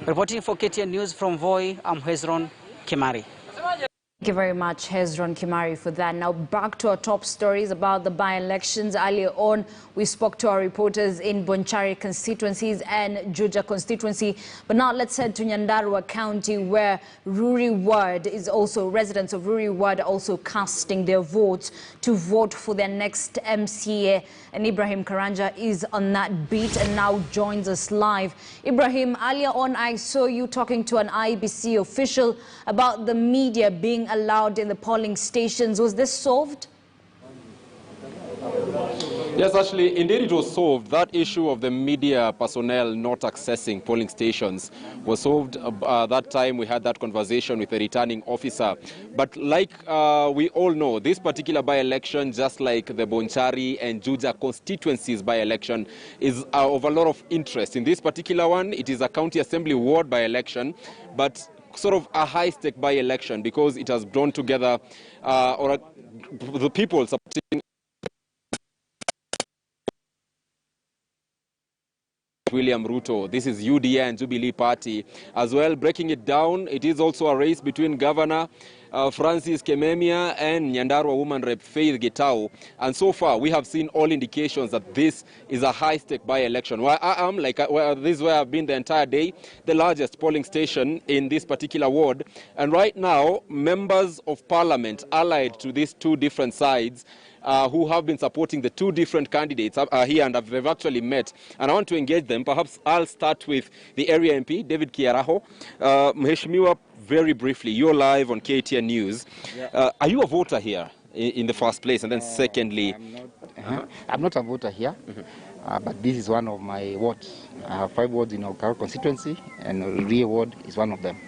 Reporting for KTN News from Voi, I'm Hezron Kimari. Thank you very much, Hezron Kimari, for that. Now back to our top stories about the by-elections. Earlier on, we spoke to our reporters in Bonchari constituencies and Juja constituency. But now let's head to Nyandarua County, where Rurii ward is also, residents of Rurii ward are also casting their votes to vote for their next MCA. And Ibrahim Karanja is on that beat and now joins us live. Ibrahim, earlier on I saw you talking to an IBC official about the media being allowed in the polling stations. Was this solved? Yes, actually, indeed it was solved. That issue of the media personnel not accessing polling stations was solved. That time we had that conversation with the returning officer. But like we all know, this particular by-election, just like the Bonchari and Juja constituencies by-election, is of a lot of interest. In this particular one, it is a county assembly ward by-election, but sort of a high-stake by-election because it has drawn together the people supporting William Ruto. This is UDA and Jubilee party. As well, breaking it down, it is also a race between Governor Francis Kememia and Nyandarua woman rep Faith Gitau. And so far, we have seen all indications that this is a high-stake by-election. Where I am, this is where I've been the entire day, the largest polling station in this particular ward. And right now, members of parliament allied to these two different sides who have been supporting the two different candidates are here and they've actually met. And I want to engage them. Perhaps I'll start with the area MP, David Kiaraho. Mheshimiwa, very briefly, you're live on KTN News. Yeah. Are you a voter here in the first place? And then secondly... I'm not a voter here, but this is one of my wards. I have 5 wards in our constituency, and Rurii ward is one of them.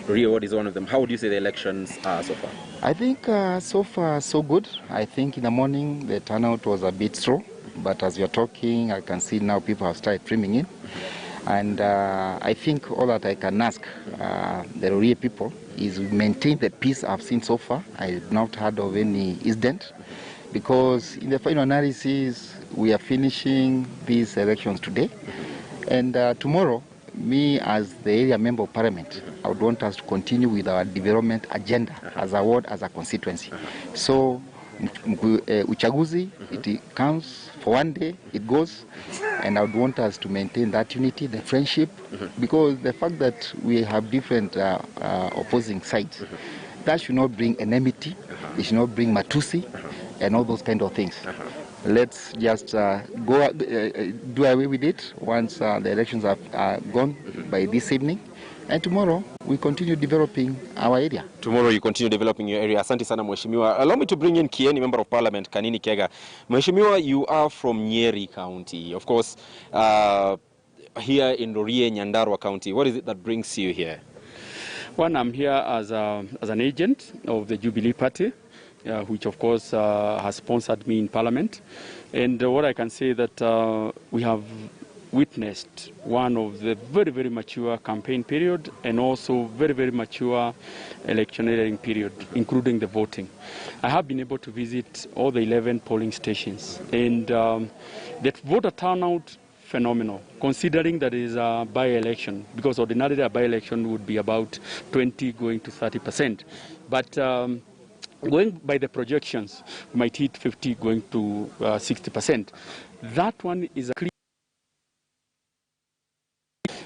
Rurii ward is one of them. How would you say the elections are so far? I think so far so good. I think in the morning the turnout was a bit slow, but as we are talking, I can see now people have started streaming in. And I think all that I can ask the Rurii people is maintain the peace I've seen so far. I've not heard of any incident, because in the final analysis, we are finishing these elections today. And tomorrow, me as the area member of parliament, I would want us to continue with our development agenda as a ward, as a constituency. So, uchaguzi, it comes for one day, it goes, and I would want us to maintain that unity, the friendship, because the fact that we have different opposing sides, that should not bring enmity, it should not bring matusi, and all those kind of things. Let's just do away with it once the elections are gone by this evening. And tomorrow, we continue developing our area. Tomorrow, you continue developing your area. Asante sana, Mheshimiwa. Allow me to bring in Kieni, Member of Parliament, Kanini Kega. Mheshimiwa, you are from Nyeri County. Of course, here in Rurii, Nyandarua County. What is it that brings you here? One, I'm here as an agent of the Jubilee Party, which of course has sponsored me in Parliament. And what I can say that we have witnessed one of the very, very mature campaign period and also very, very mature electioneering period, including the voting. I have been able to visit all the 11 polling stations, and the voter turnout, phenomenal, considering that it is a by-election, because ordinarily a by-election would be about 20 going to 30%. But going by the projections, we might hit 50 going to 60%. That one is a clear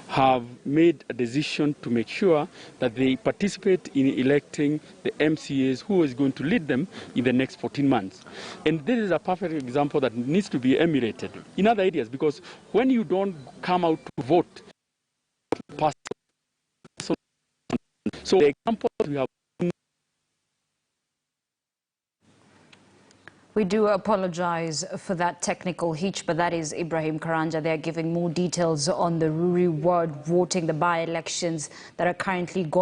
have made a decision to make sure that they participate in electing the MCAs who is going to lead them in the next 14 months. And this is a perfect example that needs to be emulated in other areas, because when you don't come out to vote, so the examples we have. We do apologize for that technical hitch, but that is Ibrahim Karanja. They are giving more details on the Rurii ward voting, the by-elections that are currently going.